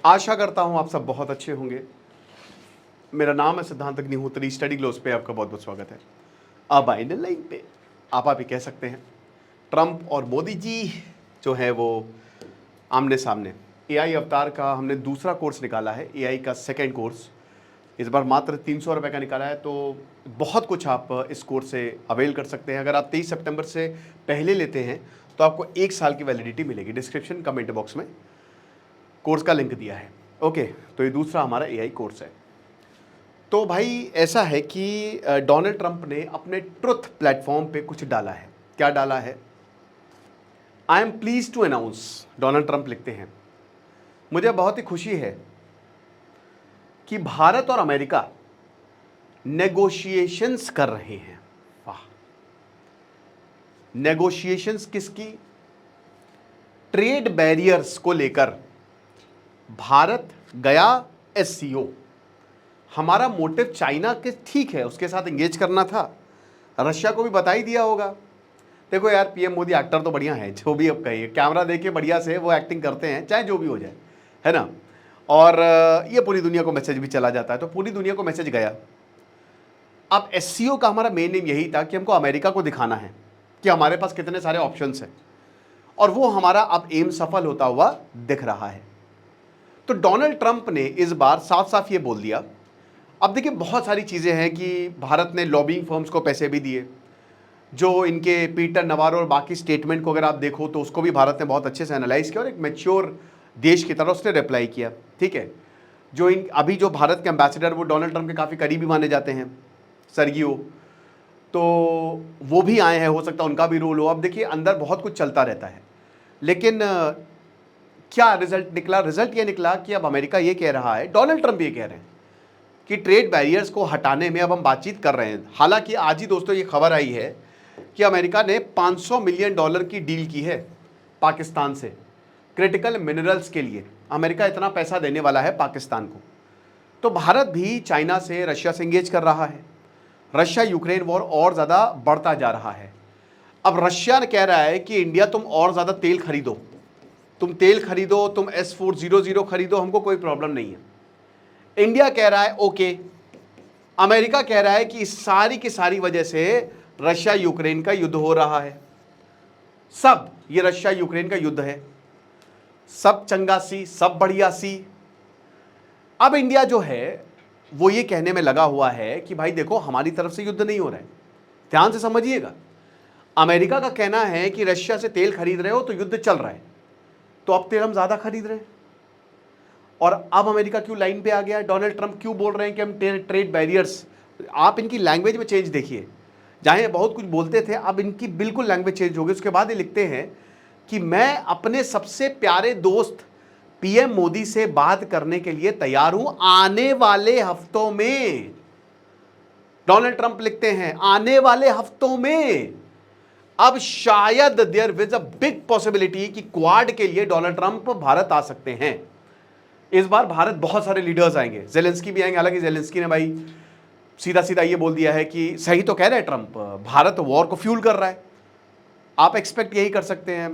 आशा करता हूं आप सब बहुत अच्छे होंगे। मेरा नाम है सिद्धांत अग्निहोत्री। स्टडी ग्लोस पे आपका बहुत बहुत स्वागत है। अब आए लाइन पे आप ही कह सकते हैं। ट्रंप और मोदी जी जो है वो आमने सामने। एआई अवतार का हमने दूसरा कोर्स निकाला है, एआई का सेकेंड कोर्स। इस बार मात्र 300 रुपये का निकाला है, तो बहुत कुछ आप इस कोर्स से अवेल कर सकते हैं। अगर आप 23 सितंबर से पहले लेते हैं तो आपको 1 साल की वैलिडिटी मिलेगी। डिस्क्रिप्शन कमेंट बॉक्स में कोर्स का लिंक दिया है। ओके, तो ये दूसरा हमारा एआई कोर्स है। तो भाई ऐसा है कि डोनाल्ड ट्रंप ने अपने ट्रुथ प्लेटफॉर्म पे कुछ डाला है। क्या डाला है? I am please to announce, Donald Trump लिखते हैं, मुझे बहुत ही खुशी है कि भारत और अमेरिका नेगोशिएशंस कर रहे हैं। वाह! नेगोशिएशंस किसकी? ट्रेड बैरियर्स को लेकर भारत गया एससीओ। हमारा मोटिव चाइना के ठीक है, उसके साथ एंगेज करना था। रशिया को भी बता ही दिया होगा। देखो यार, पीएम मोदी एक्टर तो बढ़िया है, जो भी अब कहिए, कैमरा देके बढ़िया से वो एक्टिंग करते हैं, चाहे जो भी हो जाए, है ना। और ये पूरी दुनिया को मैसेज भी चला जाता है, तो पूरी दुनिया को मैसेज गया। अब एससीओ का हमारा मेन एम यही था कि हमको अमेरिका को दिखाना है कि हमारे पास कितने सारे ऑप्शंस हैं, और वो हमारा अब एम सफल होता हुआ दिख रहा है। तो डोनाल्ड ट्रंप ने इस बार साफ साफ ये बोल दिया। अब देखिए, बहुत सारी चीज़ें हैं कि भारत ने लॉबिंग फर्म्स को पैसे भी दिए, जो इनके पीटर नवारो और बाकी स्टेटमेंट को अगर आप देखो तो उसको भी भारत ने बहुत अच्छे से एनालाइज किया और एक मैच्योर देश की तरह उसने रिप्लाई किया। ठीक है, जो इन अभी जो भारत के एम्बेसडर वो डोनाल्ड ट्रंप के काफ़ी करीबी माने जाते हैं, सर्गियो, तो वो भी आए हैं, हो सकता है उनका भी रोल हो। अब देखिए, अंदर बहुत कुछ चलता रहता है, लेकिन क्या रिजल्ट निकला? रिजल्ट ये निकला कि अब अमेरिका ये कह रहा है, डोनाल्ड ट्रंप ये कह रहे हैं कि ट्रेड बैरियर्स को हटाने में अब हम बातचीत कर रहे हैं। हालांकि आज ही दोस्तों ये खबर आई है कि अमेरिका ने $500 मिलियन की डील की है पाकिस्तान से, क्रिटिकल मिनरल्स के लिए। अमेरिका इतना पैसा देने वाला है पाकिस्तान को। तो भारत भी चाइना से, रशिया से एंगेज कर रहा है। रशिया यूक्रेन वॉर और ज़्यादा बढ़ता जा रहा है। अब रशिया ने कह रहा है कि इंडिया तुम और ज़्यादा तेल खरीदो, तुम तेल खरीदो, तुम S-400 खरीदो, हमको कोई प्रॉब्लम नहीं है। इंडिया कह रहा है ओके। अमेरिका कह रहा है कि इस सारी की सारी वजह से रशिया यूक्रेन का युद्ध हो रहा है। सब ये रशिया यूक्रेन का युद्ध है, सब चंगा सी, सब बढ़िया सी। अब इंडिया जो है वो ये कहने में लगा हुआ है कि भाई देखो, हमारी तरफ से युद्ध नहीं हो रहा है। ध्यान से समझिएगा, अमेरिका का कहना है कि रशिया से तेल खरीद रहे हो तो युद्ध चल रहा है, तो अब तेल हम ज्यादा खरीद रहे हैं। और अब अमेरिका क्यों लाइन पे आ गया? डोनाल्ड ट्रंप क्यों बोल रहे हैं कि हम ट्रेड बैरियर्स? आप इनकी लैंग्वेज में चेंज देखिए, जहां ये बहुत कुछ बोलते थे, अब इनकी बिल्कुल लैंग्वेज चेंज हो गई। उसके बाद ये लिखते हैं कि मैं अपने सबसे प्यारे दोस्त पीएम मोदी से बात करने के लिए तैयार हूं आने वाले हफ्तों में। डोनाल्ड ट्रंप लिखते हैं आने वाले हफ्तों में। अब शायद there is a big possibility कि क्वाड के लिए डोनाल्ड ट्रंप भारत आ सकते हैं। इस बार भारत बहुत सारे लीडर्स आएंगे, जेलेंस्की भी आएंगे। हालांकि जेलेंस्की ने भाई सीधा सीधा ये बोल दिया है कि सही तो कह रहे हैं ट्रंप, भारत वॉर को फ्यूल कर रहा है। आप एक्सपेक्ट यही कर सकते हैं।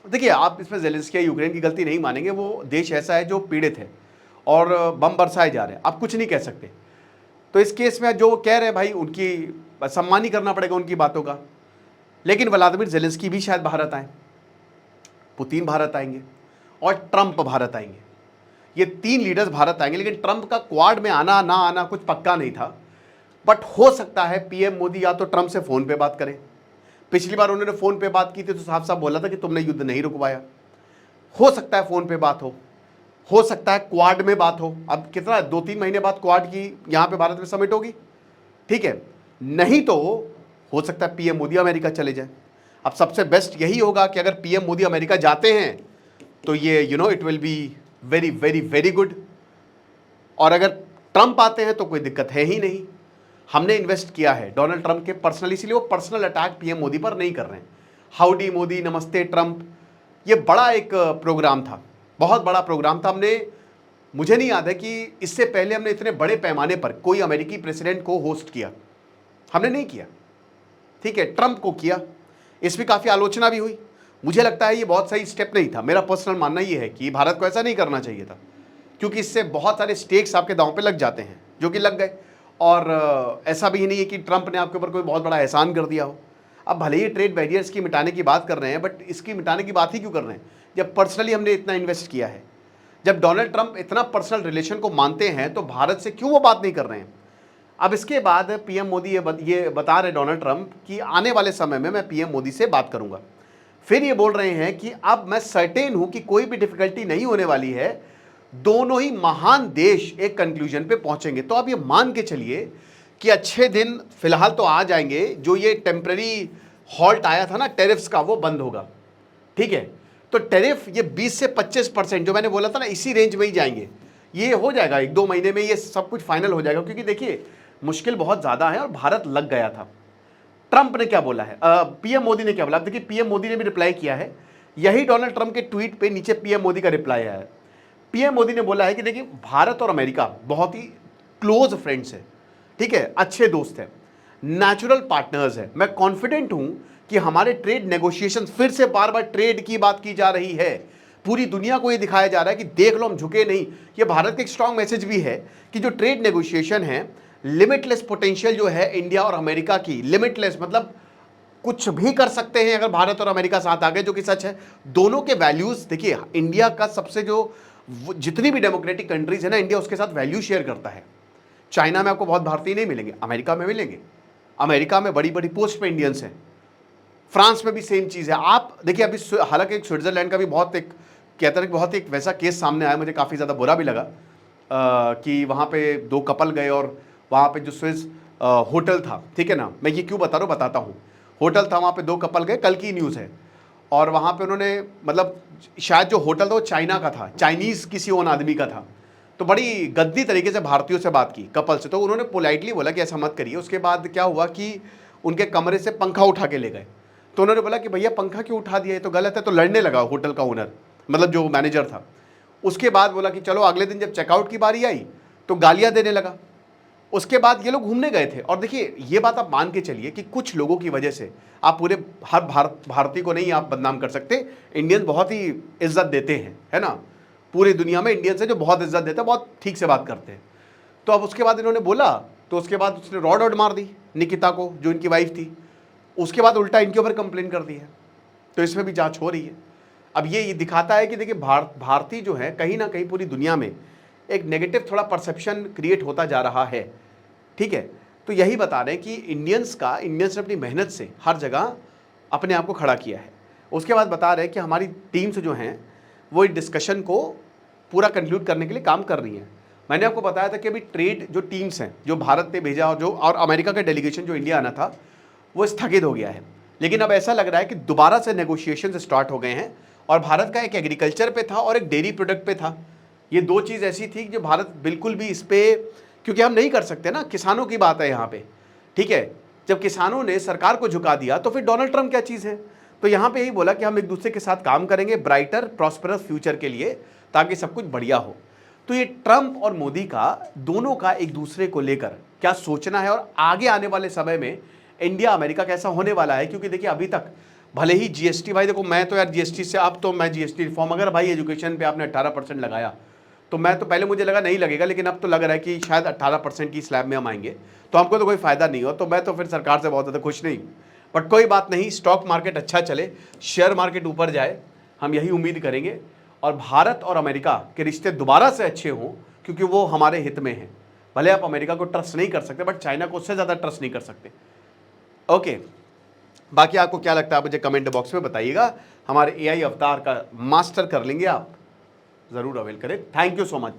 देखिए, आप इसमें जेलेंस्की या यूक्रेन की गलती नहीं मानेंगे, वो देश ऐसा है जो पीड़ित है और बम बरसाए जा रहे हैं, आप कुछ नहीं कह सकते। तो इस केस में जो कह रहे हैं भाई, उनकी सम्मान ही करना पड़ेगा उनकी बातों का। लेकिन व्लादिमीर जेलेंस्की भी शायद भारत आए, पुतिन भारत आएंगे और ट्रंप भारत आएंगे। ये 3 लीडर्स भारत आएंगे। लेकिन ट्रंप का क्वाड में आना ना आना कुछ पक्का नहीं था, बट हो सकता है पीएम मोदी या तो ट्रंप से फोन पे बात करें। पिछली बार उन्होंने फोन पे बात की थी तो साफ साफ बोला था कि तुमने युद्ध नहीं रुकवाया। हो सकता है फोन पे बात हो सकता है क्वाड में बात हो। अब कितना 2-3 महीने बाद क्वाड की यहां पे भारत में समिट होगी, ठीक है। नहीं तो हो सकता है पीएम मोदी अमेरिका चले जाए। अब सबसे बेस्ट यही होगा कि अगर पीएम मोदी अमेरिका जाते हैं तो ये it will be very very very good. और अगर ट्रंप आते हैं तो कोई दिक्कत है ही नहीं। हमने इन्वेस्ट किया है डोनाल्ड ट्रंप के पर्सनल, इसलिए वो पर्सनल अटैक पीएम मोदी पर नहीं कर रहे हैं। हाउडी मोदी, नमस्ते ट्रंप, ये बड़ा एक प्रोग्राम था, बहुत बड़ा प्रोग्राम था। मुझे नहीं याद है कि इससे पहले हमने इतने बड़े पैमाने पर कोई अमेरिकी प्रेसिडेंट को होस्ट किया, हमने नहीं किया। ठीक है, ट्रंप को किया, इस पर काफ़ी आलोचना भी हुई। मुझे लगता है ये बहुत सही स्टेप नहीं था। मेरा पर्सनल मानना ये है कि भारत को ऐसा नहीं करना चाहिए था। क्योंकि इससे बहुत सारे स्टेक्स आपके दांव पे लग जाते हैं, जो कि लग गए। और ऐसा भी नहीं है कि ट्रंप ने आपके ऊपर कोई बहुत बड़ा एहसान कर दिया हो। अब भले ही ट्रेड बैरियर्स की मिटाने की बात कर रहे हैं, बट इसकी मिटाने की बात ही क्यों कर रहे हैं जब पर्सनली हमने इतना इन्वेस्ट किया है? जब डोनाल्ड ट्रंप इतना पर्सनल रिलेशन को मानते हैं तो भारत से क्यों वो बात नहीं कर रहे हैं? अब इसके बाद पीएम मोदी ये बता रहे डोनाल्ड ट्रंप कि आने वाले समय में मैं पीएम मोदी से बात करूंगा। फिर ये बोल रहे हैं कि अब मैं सर्टेन हूं कि कोई भी डिफिकल्टी नहीं होने वाली है, दोनों ही महान देश एक कंक्लूजन पे पहुंचेंगे। तो अब ये मान के चलिए कि अच्छे दिन फिलहाल तो आ जाएंगे, जो ये टेम्पररी हॉल्ट आया था ना टैरिफ्स का, वो बंद होगा। ठीक है, तो टैरिफ ये 20 से 25% जो मैंने बोला था ना, इसी रेंज में ही जाएंगे। ये हो जाएगा 1-2 महीने में, ये सब कुछ फाइनल हो जाएगा, क्योंकि देखिए मुश्किल बहुत ज़्यादा है और भारत लग गया था। ट्रंप ने क्या बोला है, पीएम मोदी ने क्या बोला? देखिए पीएम मोदी ने भी रिप्लाई किया है, यही डोनाल्ड ट्रंप के ट्वीट पे नीचे पीएम मोदी का रिप्लाई आया है। पीएम मोदी ने बोला है कि देखिए भारत और अमेरिका बहुत ही क्लोज फ्रेंड्स है, ठीक है, अच्छे दोस्त हैं, नेचुरल पार्टनर्स हैं। मैं कॉन्फिडेंट हूं कि हमारे ट्रेड नेगोशिएशन, फिर से बार बार ट्रेड की बात की जा रही है, पूरी दुनिया को ये दिखाया जा रहा है कि देख लो हम झुके नहीं। ये भारत का एक स्ट्रांग मैसेज भी है कि जो ट्रेड नेगोशिएशन है, लिमिटलेस पोटेंशियल जो है इंडिया और अमेरिका की, लिमिटलेस मतलब कुछ भी कर सकते हैं अगर भारत और अमेरिका साथ आ गए, जो कि सच है। दोनों के वैल्यूज देखिए, इंडिया का सबसे जो जितनी भी डेमोक्रेटिक कंट्रीज है ना, इंडिया उसके साथ वैल्यू शेयर करता है। चाइना में आपको बहुत भारतीय नहीं मिलेंगे, अमेरिका में मिलेंगे। अमेरिका में बड़ी बड़ी पोस्ट पे इंडियंस हैं, फ्रांस में भी सेम चीज़ है। आप देखिए अभी हालांकि स्विट्जरलैंड का भी बहुत एक कहते हैं बहुत एक वैसा केस सामने आया, मुझे काफ़ी ज़्यादा बुरा भी लगा कि वहाँ पे 2 कपल गए और वहाँ पे जो स्विस होटल था, ठीक है ना, मैं ये क्यों बता रहा हूँ, बताता हूँ। होटल था, वहाँ पे 2 कपल गए, कल की न्यूज़ है, और वहाँ पे उन्होंने मतलब शायद जो होटल था वो चाइना का था, चाइनीज़ किसी और आदमी का था। तो बड़ी गद्दी तरीके से भारतीयों से बात की कपल से, तो उन्होंने पोलाइटली बोला कि ऐसा मत करिए। उसके बाद क्या हुआ कि उनके कमरे से पंखा उठा के ले गए। तो उन्होंने बोला कि भैया पंखा क्यों उठा दिया, ये तो गलत है। तो लड़ने लगा होटल का ओनर, मतलब जो मैनेजर था। उसके बाद बोला कि चलो, अगले दिन जब चेकआउट की बारी आई तो गालियाँ देने लगा। उसके बाद ये लोग घूमने गए थे। और देखिए ये बात आप मान के चलिए कि कुछ लोगों की वजह से आप पूरे हर भारतीय को नहीं आप बदनाम कर सकते। इंडियंस बहुत ही इज्जत देते हैं, है ना, पूरी दुनिया में इंडियंस है जो बहुत इज्जत देते हैं, बहुत ठीक से बात करते हैं। तो अब उसके बाद इन्होंने बोला, तो उसके बाद उसने रॉड मार दी निकिता को, जो इनकी वाइफ थी। उसके बाद उल्टा इनके ऊपर कंप्लेन कर दी है, तो इसमें भी जांच हो रही है। अब ये दिखाता है कि देखिए भारतीय जो है कहीं ना कहीं पूरी दुनिया में एक नेगेटिव थोड़ा परसेप्शन क्रिएट होता जा रहा है, ठीक है। तो यही बता रहे हैं कि इंडियंस ने अपनी मेहनत से हर जगह अपने आप को खड़ा किया है। उसके बाद बता रहे हैं कि हमारी टीम्स जो हैं वो इस डिस्कशन को पूरा कंक्लूड करने के लिए काम कर रही हैं। मैंने आपको बताया था कि अभी ट्रेड जो टीम्स हैं जो भारत ने भेजा और अमेरिका का डेलीगेशन जो इंडिया आना था वो स्थगित हो गया है। लेकिन अब ऐसा लग रहा है कि दोबारा से नेगोशिएशन स्टार्ट हो गए हैं, और भारत का एक एग्रीकल्चर पे था और एक डेयरी प्रोडक्ट पे था। ये 2 चीज़ ऐसी थी जो भारत बिल्कुल भी इस पर, क्योंकि हम नहीं कर सकते ना, किसानों की बात है यहाँ पे, ठीक है। जब किसानों ने सरकार को झुका दिया तो फिर डोनाल्ड ट्रंप क्या चीज़ है। तो यहाँ पे यही बोला कि हम एक दूसरे के साथ काम करेंगे ब्राइटर प्रॉस्परस फ्यूचर के लिए, ताकि सब कुछ बढ़िया हो। तो ये ट्रंप और मोदी का दोनों का एक दूसरे को लेकर क्या सोचना है, और आगे आने वाले समय में इंडिया अमेरिका कैसा होने वाला है। क्योंकि देखिए अभी तक भले ही जीएसटी, भाई देखो मैं तो यार जीएसटी से, अब तो मैं जीएसटी रिफॉर्म, अगर भाई एजुकेशन पे आपने 18% लगाया, तो मैं तो पहले मुझे लगा नहीं लगेगा, लेकिन अब तो लग रहा है कि शायद 18% की स्लैब में हम आएंगे, तो हमको तो कोई फ़ायदा नहीं हो। तो मैं तो फिर सरकार से बहुत ज़्यादा खुश नहीं हूँ, बट कोई बात नहीं, स्टॉक मार्केट अच्छा चले, शेयर मार्केट ऊपर जाए, हम यही उम्मीद करेंगे। और भारत और अमेरिका के रिश्ते दोबारा से अच्छे हों, क्योंकि वो हमारे हित में हैं। भले आप अमेरिका को ट्रस्ट नहीं कर सकते, बट चाइना को उससे ज़्यादा ट्रस्ट नहीं कर सकते। ओके, बाकी आपको क्या लगता है मुझे कमेंट बॉक्स में बताइएगा। हमारे एआई अवतार का मास्टर कर लेंगे आप, ज़रूर अवेल करें। Thank you so much.